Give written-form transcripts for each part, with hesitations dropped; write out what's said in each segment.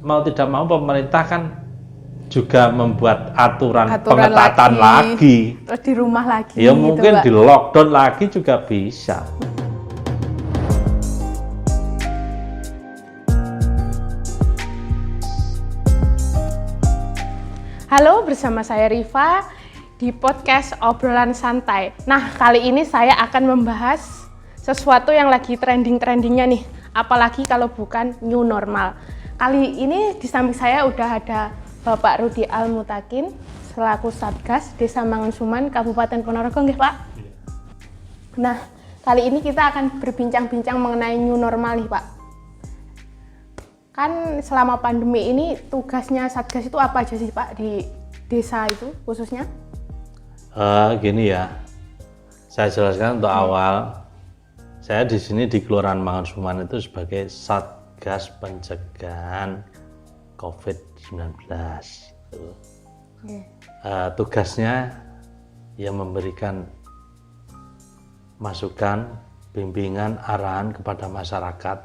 mau tidak mau pemerintah kan juga membuat aturan pengetatan lagi. Terus di rumah lagi. Ya mungkin di lockdown lagi juga bisa. Halo, bersama saya Riva di podcast Obrolan Santai. Nah, kali ini saya akan membahas sesuatu yang lagi trending-trendingnya nih. Apalagi kalau bukan new normal. Kali ini di samping saya udah ada Bapak Rudi Almutakin selaku Satgas Desa Mangunsuman Kabupaten Ponorogo, nggih Pak? Nah, kali ini kita akan berbincang-bincang mengenai new normal nih Pak. Kan selama pandemi ini tugasnya Satgas itu apa aja sih Pak di desa itu khususnya? Gini ya, saya jelaskan untuk awal. Saya di sini di Kelurahan Mangunsuman itu sebagai Satgas Pencegahan COVID-19. Tugasnya ya memberikan masukan, bimbingan, arahan kepada masyarakat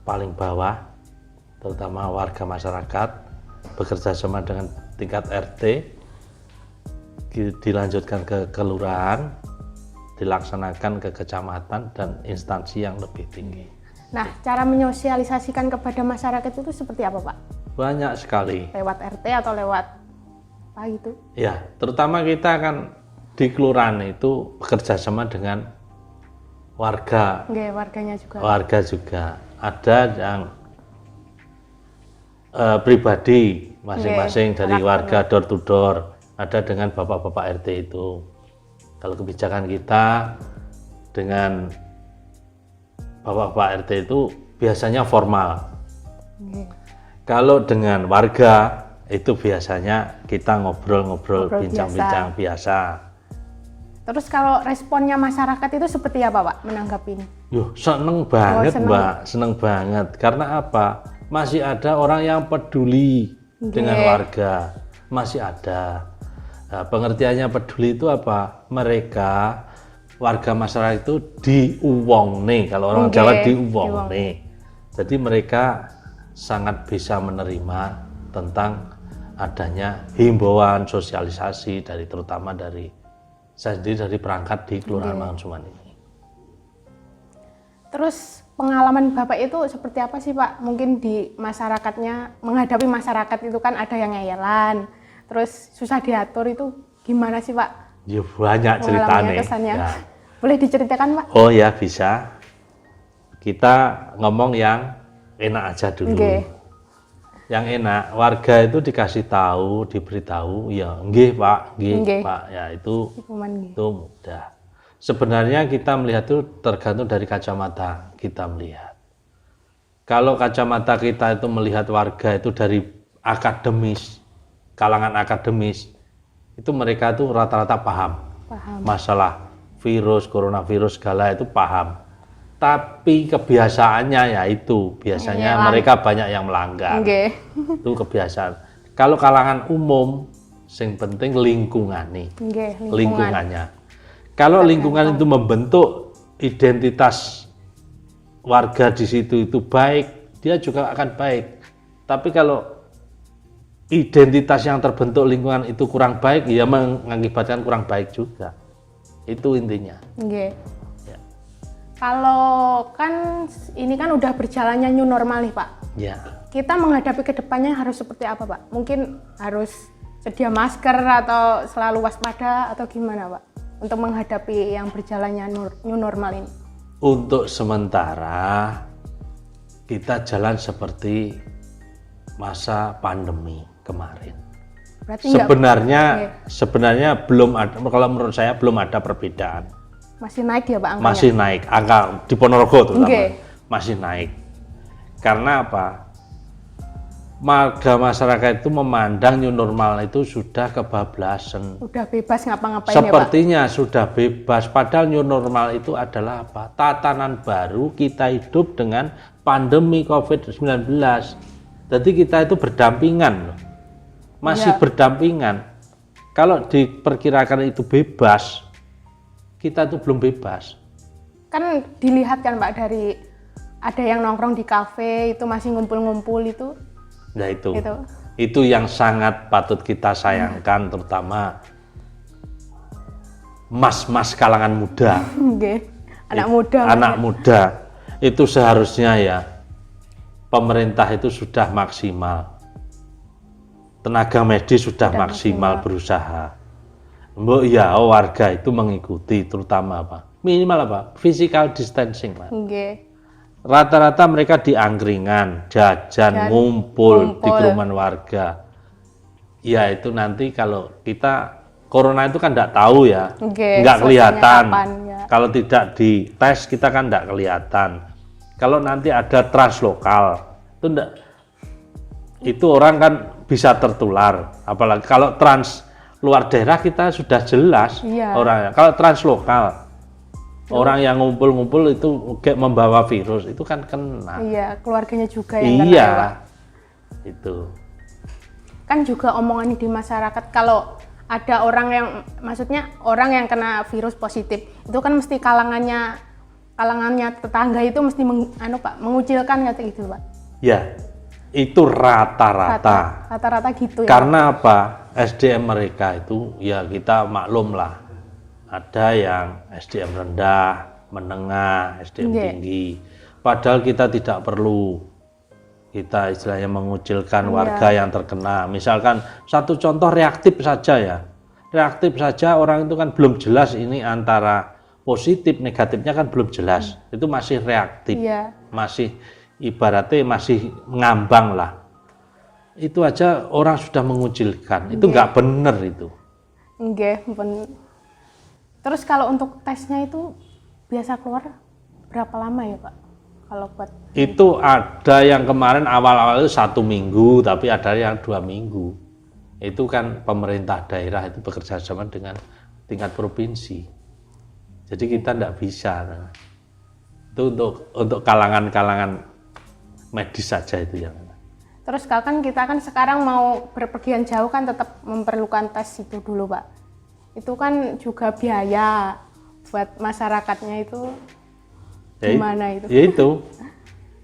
paling bawah, terutama warga masyarakat, bekerja sama dengan tingkat RT, dilanjutkan ke kelurahan, dilaksanakan ke kecamatan dan instansi yang lebih tinggi. Nah, cara menyosialisasikan kepada masyarakat itu seperti apa Pak? Banyak sekali. Lewat RT atau lewat apa gitu? Ya, terutama kita kan di kelurahan itu bekerja sama dengan warga. Oke, warganya juga. Warga juga. Ada yang pribadi masing-masing dari warga door to door. Ada dengan bapak-bapak RT itu. Kalau kebijakan kita dengan bapak-bapak RT itu biasanya formal. Kalau dengan warga itu biasanya kita ngobrol-ngobrol, bincang-bincang biasa. Terus kalau responnya masyarakat itu seperti apa Pak menanggapi ini? Yuh, seneng banget Mbak, seneng banget. Karena apa? Masih ada orang yang peduli dengan warga, masih ada. Nah, pengertiannya peduli itu apa? Mereka warga masyarakat itu diuwong nih, kalau orang Jawa diuwong nih. Jadi mereka sangat bisa menerima tentang adanya himbauan sosialisasi dari terutama dari saya sendiri dari perangkat di Kelurahan Mangunsuman ini. Terus pengalaman Bapak itu seperti apa sih Pak? Mungkin di masyarakatnya, menghadapi masyarakat itu kan ada yang ngeyelan, terus susah diatur itu gimana sih Pak? Ya banyak ceritanya. Ya. Boleh diceritakan Pak? Oh ya bisa. Kita ngomong yang enak aja dulu. Yang enak, warga itu dikasih tahu, diberitahu, ya nggih Pak, nggih Pak, ya itu mudah. Sebenarnya kita melihat itu tergantung dari kacamata kita melihat. Kalau kacamata kita itu melihat warga itu dari akademis, kalangan akademis, itu mereka itu rata-rata paham. Masalah virus, coronavirus segala itu paham. Tapi kebiasaannya ya itu, biasanya mereka banyak yang melanggar. Itu kebiasaan. Kalau kalangan umum, yang penting lingkungannya. Kalau lingkungan itu membentuk identitas warga di situ itu baik, dia juga akan baik. Tapi kalau identitas yang terbentuk lingkungan itu kurang baik, ya mengakibatkan kurang baik juga. Itu intinya. Kalau kan ini kan udah berjalannya new normal nih Pak. Ya. Kita menghadapi kedepannya harus seperti apa Pak? Mungkin harus sedia masker atau selalu waspada atau gimana Pak? Untuk menghadapi yang berjalannya new normal ini. Untuk sementara kita jalan seperti masa pandemi kemarin. Berarti sebenarnya belum ada, kalau menurut saya belum ada perbedaan. Masih naik ya Pak angkanya? Masih naik, angka di Ponorogo terutama masih naik. Karena apa? Warga masyarakat itu memandang new normal itu sudah kebablasan. Sudah bebas ngapa-ngapain ya Pak? Sepertinya sudah bebas, padahal new normal itu adalah apa? Tatanan baru kita hidup dengan pandemi COVID-19. Jadi kita itu berdampingan, masih berdampingan. Kalau diperkirakan itu bebas, kita tuh belum bebas. Kan dilihat kan Pak dari ada yang nongkrong di kafe itu masih ngumpul-ngumpul itu. Nah itu yang sangat patut kita sayangkan, terutama mas-mas kalangan muda. Anak muda itu seharusnya ya pemerintah itu sudah maksimal, tenaga medis sudah maksimal berusaha. Mbok ya warga itu mengikuti, terutama apa? Minimal apa? Physical distancing, Pak. Rata-rata mereka di angkringan, jajan, ngumpul di kerumunan warga. Ya itu nanti kalau kita corona itu kan nggak tahu ya, nggak kelihatan. Kalau tidak dites kita kan nggak kelihatan. Kalau nanti ada translokal itu enggak, itu orang kan bisa tertular. Apalagi kalau trans luar daerah kita sudah jelas orangnya. Kalau translokal orang yang ngumpul-ngumpul itu kayak membawa virus itu kan kena. Iya, keluarganya juga yang kena. Iya, itu. Kan juga omongan di masyarakat kalau ada orang yang, maksudnya orang yang kena virus positif itu kan mesti kalangannya tetangga itu mesti mengucilkan kata gitu, Pak. Ya, itu rata-rata gitu ya. Karena apa? SDM mereka itu ya kita maklum lah. Ada yang SDM rendah, menengah, SDM tinggi. Padahal kita tidak perlu kita istilahnya mengucilkan warga yang terkena. Misalkan satu contoh reaktif saja ya. Reaktif saja orang itu kan belum jelas ini antara positif negatifnya kan belum jelas. Itu masih reaktif. Masih ibaratnya masih ngambang lah. Itu aja orang sudah mengucilkan. Itu nggak benar itu. Benar. Terus kalau untuk tesnya itu biasa keluar berapa lama ya, Pak? Kalau buat itu ada yang kemarin awal-awal itu 1 minggu, tapi ada yang 2 minggu. Itu kan pemerintah daerah itu bekerja sama dengan tingkat provinsi. Jadi kita tidak bisa. Itu untuk kalangan-kalangan medis saja itu yang. Terus kan kita kan sekarang mau berpergian jauh kan tetap memerlukan tes itu dulu, Pak. Itu kan juga biaya buat masyarakatnya itu gimana itu? Ya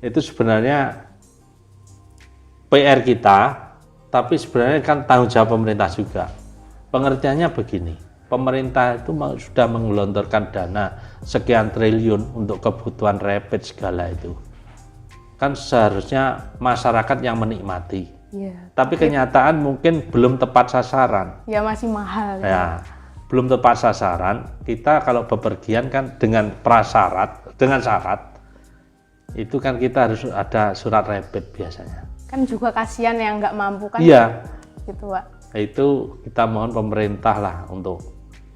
itu sebenarnya PR kita, tapi sebenarnya kan tanggung jawab pemerintah juga. Pengertiannya begini, pemerintah itu sudah menggelontorkan dana sekian triliun untuk kebutuhan rapid segala itu. Kan seharusnya masyarakat yang menikmati. Tapi kenyataan mungkin belum tepat sasaran. Ya masih mahal. Ya. Belum tepat sasaran, kita kalau bepergian kan dengan syarat itu kan kita harus ada surat rapid biasanya. Kan juga kasihan yang nggak mampu kan? Iya. Gitu, Pak. Itu kita mohon pemerintah lah untuk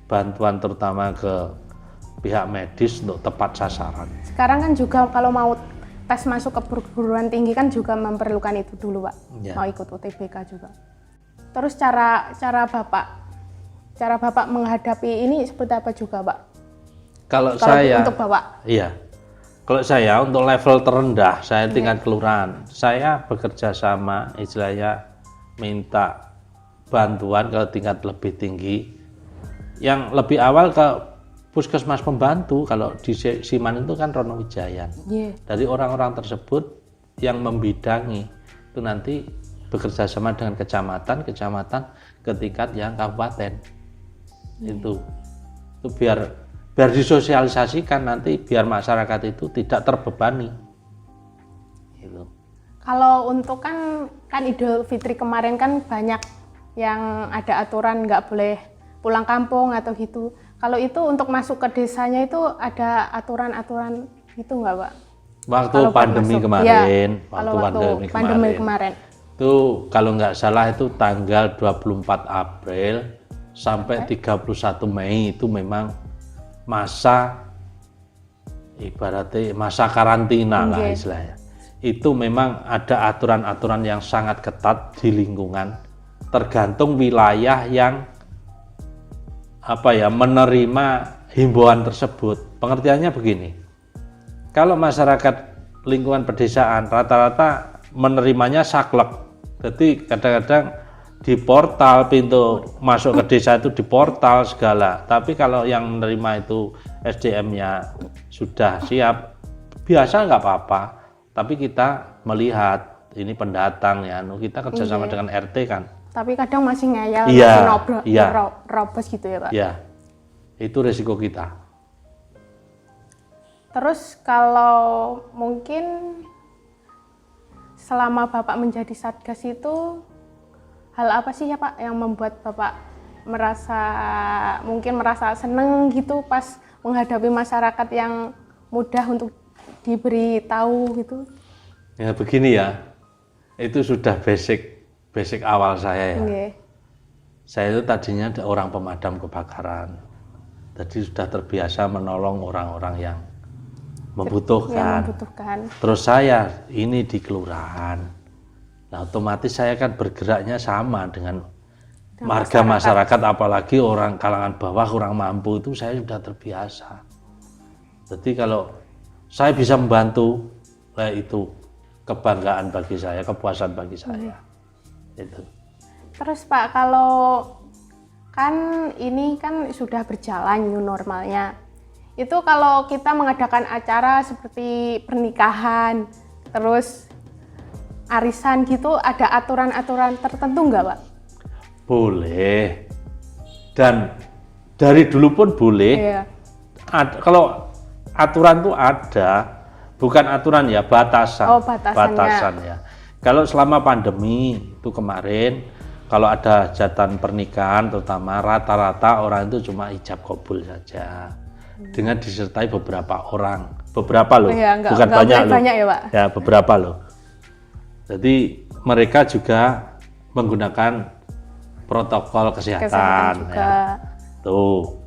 bantuan terutama ke pihak medis untuk tepat sasaran. Sekarang kan juga kalau mau tes masuk ke perguruan tinggi kan juga memerlukan itu dulu, Pak. Mau ikut UTBK juga. Terus cara Bapak menghadapi ini seperti apa juga, Pak? Kalau saya untuk Bapak? Iya. Kalau saya untuk level terendah, saya tingkat kelurahan, saya bekerja sama istilahnya minta bantuan ke tingkat lebih tinggi. Yang lebih awal ke puskesmas pembantu, kalau di Siman itu kan Ronowijayan. Dari orang-orang tersebut yang membidangi itu nanti bekerja sama dengan kecamatan ke tingkat yang kabupaten. Itu biar disosialisasikan nanti biar masyarakat itu tidak terbebani. Gitu. Kalau untuk kan Idul Fitri kemarin kan banyak yang ada aturan nggak boleh pulang kampung atau gitu. Kalau itu untuk masuk ke desanya itu ada aturan-aturan gitu nggak, Pak? Waktu pandemi kemarin, pandemi kemarin. Itu kalau nggak salah itu tanggal 24 April sampai 31 Mei itu memang masa ibaratnya masa karantina lah istilahnya. Itu memang ada aturan-aturan yang sangat ketat di lingkungan, tergantung wilayah yang menerima himbauan tersebut. Pengertiannya begini, kalau masyarakat lingkungan pedesaan rata-rata menerimanya saklek, jadi kadang-kadang di portal pintu masuk ke desa itu di portal segala. Tapi kalau yang menerima itu SDM-nya sudah siap, biasa nggak apa-apa, tapi kita melihat ini pendatang ya, kita kerjasama dengan RT kan. Tapi kadang masih ngeyel, Iya, masih robos gitu ya Pak? Iya, itu resiko kita. Terus kalau mungkin selama Bapak menjadi Satgas itu, hal apa sih ya Pak yang membuat Bapak merasa seneng gitu pas menghadapi masyarakat yang mudah untuk diberi tahu gitu? Ya begini ya, itu sudah basic awal saya ya. Okay. Saya itu tadinya orang pemadam kebakaran, jadi sudah terbiasa menolong orang-orang yang membutuhkan. Terus saya ini di kelurahan, nah otomatis saya kan bergeraknya sama dengan warga masyarakat, apalagi orang kalangan bawah kurang mampu, itu saya sudah terbiasa. Jadi kalau saya bisa membantu, itu kebanggaan bagi saya, kepuasan bagi saya. Itu. Terus Pak, kalau kan ini kan sudah berjalan new normalnya, itu kalau kita mengadakan acara seperti pernikahan, terus arisan gitu, ada aturan-aturan tertentu nggak Pak? Boleh, dan dari dulu pun boleh. Iya. Kalau aturan itu ada, bukan aturan ya, batasan. Oh, batasan ya. Kalau selama pandemi itu kemarin, kalau ada hajatan pernikahan terutama, rata-rata orang itu cuma ijab kabul saja. Dengan disertai beberapa orang, beberapa loh, bukan banyak loh. Banyak ya Pak? Ya, beberapa loh. Jadi mereka juga menggunakan protokol kesehatan juga. Ya. Tuh.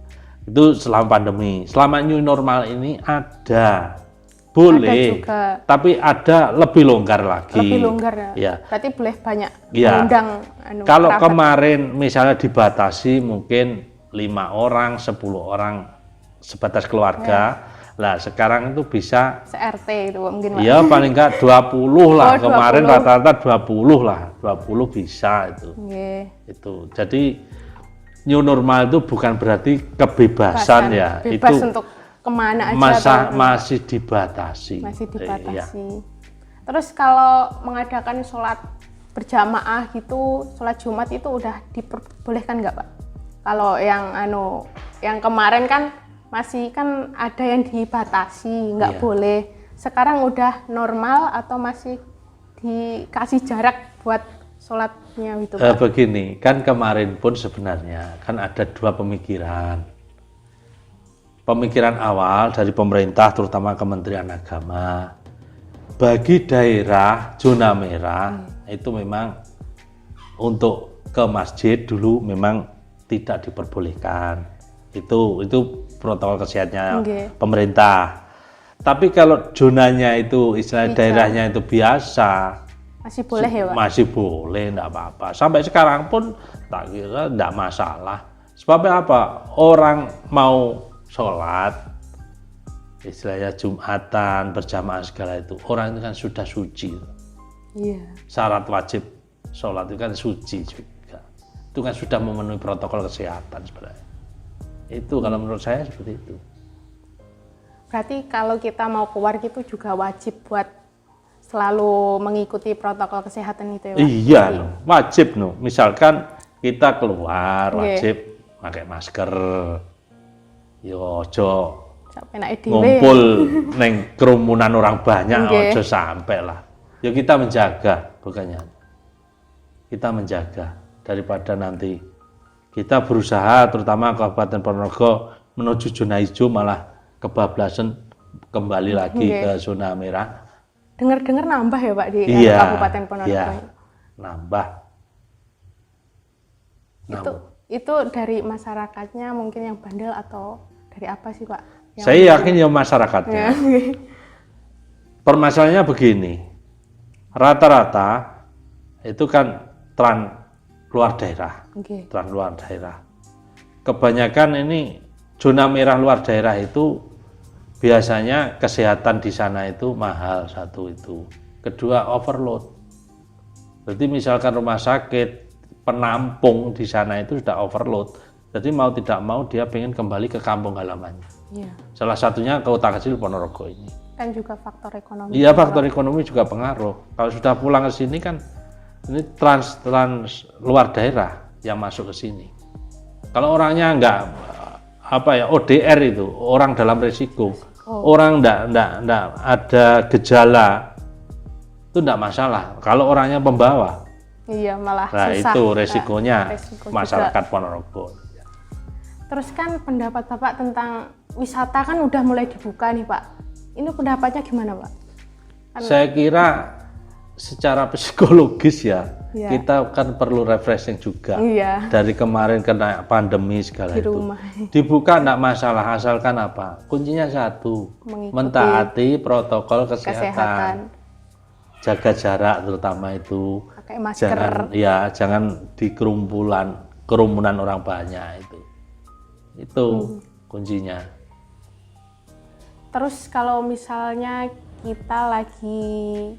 Itu selama pandemi. Selama new normal ini ada, boleh, ada tapi ada lebih longgar lagi. Lebih longgar ya? Ya. Berarti boleh banyak ya. mengundang Kalau kerabat. kemarin misalnya dibatasi mungkin 5 orang, 10 orang sebatas keluarga, lah sekarang itu bisa se-RT itu mungkin Pak? Iya paling enggak 20 lah, kemarin 20. rata-rata 20 lah, 20 bisa itu. Itu, jadi new normal itu bukan berarti kebebasan ya, bebas itu untuk kemana aja masih dibatasi. Masih dibatasi. Iya. Terus kalau mengadakan sholat berjamaah gitu, sholat Jumat itu udah diperbolehkan nggak Pak? Kalau yang kemarin kan masih kan ada yang dibatasi, nggak boleh. Sekarang udah normal atau masih dikasih jarak buat sholatnya gitu Pak? Begini, kan kemarin pun sebenarnya kan ada 2 pemikiran. Pemikiran awal dari pemerintah terutama Kementerian Agama, bagi daerah zona merah itu memang untuk ke masjid dulu memang tidak diperbolehkan. Itu protokol kesehatannya pemerintah. Tapi kalau zonanya itu istilah daerahnya itu biasa, masih boleh ya Pak? Masih boleh, enggak apa-apa. Sampai sekarang pun tak kira enggak masalah. Sebabnya apa? Orang mau sholat, istilahnya Jumatan, berjamaah segala itu, orang itu kan sudah suci. Iya. Syarat wajib sholat itu kan suci juga. Itu kan sudah memenuhi protokol kesehatan sebenarnya. Itu kalau menurut saya seperti itu. Berarti kalau kita mau keluar gitu juga wajib buat selalu mengikuti protokol kesehatan itu ya Pak? Iya, wajib no. Misalkan kita keluar wajib pakai masker. Yo ojo ngumpul neng kerumunan orang banyak, ojo sampai lah. Yo kita menjaga, bukannya kita menjaga daripada nanti kita berusaha terutama Kabupaten Ponorogo menuju zona hijau malah kebablasan kembali lagi ke zona merah. Dengar-dengar nambah ya Pak di Kabupaten Ponorogo? Iya, nambah. Itu dari masyarakatnya mungkin yang bandel atau dari apa sih Pak? Saya yakin ya masyarakatnya. Permasalahannya begini, rata-rata itu kan luar daerah, luar daerah. Kebanyakan ini zona merah luar daerah itu biasanya kesehatan di sana itu mahal, satu itu. Kedua overload. Jadi misalkan rumah sakit penampung di sana itu sudah overload. Jadi mau tidak mau dia pengen kembali ke kampung halamannya. Salah satunya Kota Kecil Ponorogo ini. Kan juga faktor ekonomi. Iya, faktor ekonomi juga pengaruh. Kalau sudah pulang ke sini kan ini trans luar daerah yang masuk ke sini. Kalau orangnya enggak ODR itu, orang dalam risiko. Orang enggak ada gejala itu enggak masalah. Kalau orangnya pembawa. Iya, malah nah, susah. itu resikonya resiko masyarakat juga. Ponorogo. Terus kan pendapat Bapak tentang wisata kan udah mulai dibuka nih Pak. Ini pendapatnya gimana Pak? Saya kira secara psikologis kita kan perlu refreshing juga. Dari kemarin kena pandemi segala di rumah. Dibuka enggak masalah, asalkan apa? Kuncinya satu, mentaati protokol kesehatan. Jaga jarak terutama itu. Pakai masker. Jangan di kerumunan orang banyak itu. Itu kuncinya. Terus kalau misalnya kita lagi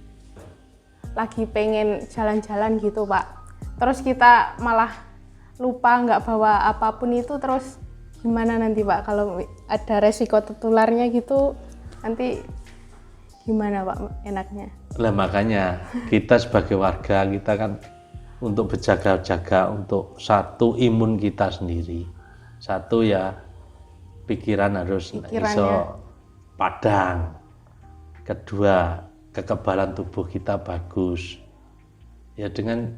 pengen jalan-jalan gitu Pak, terus kita malah lupa nggak bawa apapun itu, terus gimana nanti Pak kalau ada resiko tertularnya gitu, nanti gimana Pak enaknya? Lah makanya kita sebagai warga kita kan untuk berjaga-jaga untuk satu imun kita sendiri, satu pikiran harus iso padang, kedua kekebalan tubuh kita bagus ya dengan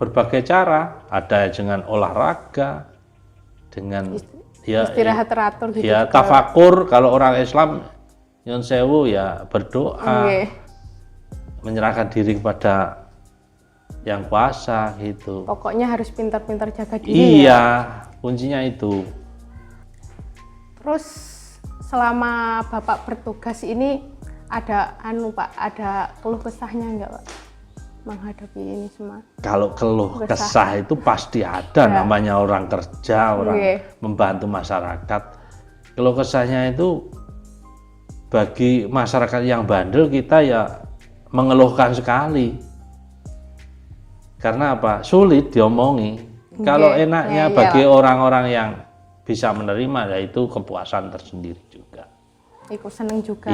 berbagai cara, ada dengan olahraga, dengan istirahat teratur gitu ya tafakur. Kalau orang Islam nyun sewu berdoa, menyerahkan diri kepada yang kuasa gitu. Pokoknya harus pintar-pintar jaga diri. Kuncinya itu. Terus selama Bapak bertugas ini ada ada keluh kesahnya enggak Pak menghadapi ini semua? Kalau keluh kesah itu pasti ada, namanya orang kerja, orang membantu masyarakat. Keluh kesahnya itu bagi masyarakat yang bandel kita mengeluhkan sekali. Karena apa? Sulit diomongi. Kalau enaknya bagi orang-orang yang bisa menerima, yaitu kepuasan tersendiri juga. Ikut seneng juga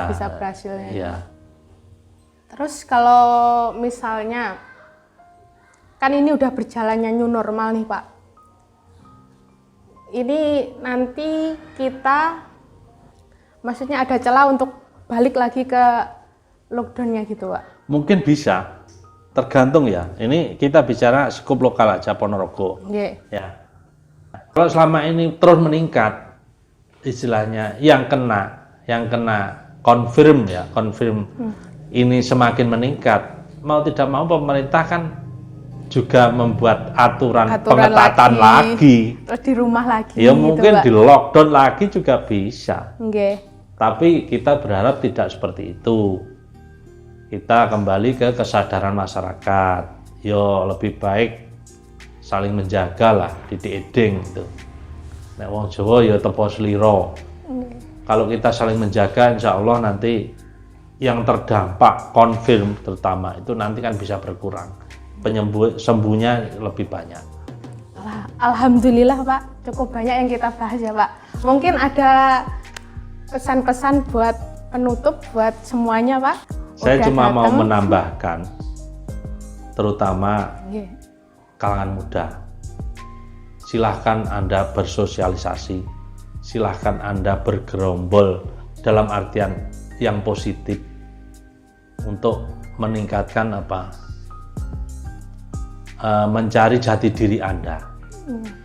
bisa berhasilnya. Iya. Terus kalau misalnya kan ini udah berjalannya new normal nih Pak. Ini nanti kita maksudnya ada celah untuk balik lagi ke lockdownnya gitu Pak? Mungkin bisa, tergantung ya. Ini kita bicara skup lokal aja Ponorogo. Ya. Kalau selama ini terus meningkat, istilahnya yang kena confirm ini semakin meningkat, mau tidak mau pemerintah kan juga membuat aturan pengetatan lagi. Terus di rumah lagi. Ya mungkin di lockdown lagi juga bisa. Tapi kita berharap tidak seperti itu. Kita kembali ke kesadaran masyarakat. Lebih baik saling menjaga lah, didik-eding gitu. Nek wong Jawa tepo sliro. Kalau kita saling menjaga, insya Allah nanti yang terdampak konfirm terutama itu nanti kan bisa berkurang. Sembuhnya lebih banyak. Alhamdulillah Pak, cukup banyak yang kita bahas ya Pak. Mungkin ada pesan-pesan buat penutup buat semuanya Pak? Saya cuma mau menambahkan, terutama kalangan muda. Silahkan Anda bersosialisasi, silahkan Anda bergerombol dalam artian yang positif untuk meningkatkan mencari jati diri Anda.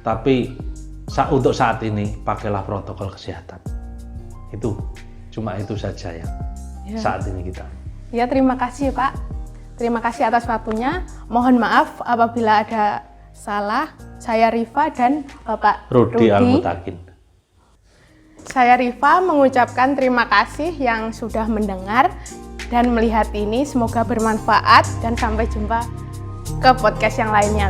Tapi untuk saat ini pakailah protokol kesehatan. Itu cuma itu saja saat ini kita. Ya, terima kasih Pak. Terima kasih atas waktunya. Mohon maaf apabila ada salah. Saya Rifa dan Bapak Rudi Al-Mutakin. Saya Rifa mengucapkan terima kasih yang sudah mendengar dan melihat ini. Semoga bermanfaat dan sampai jumpa ke podcast yang lainnya.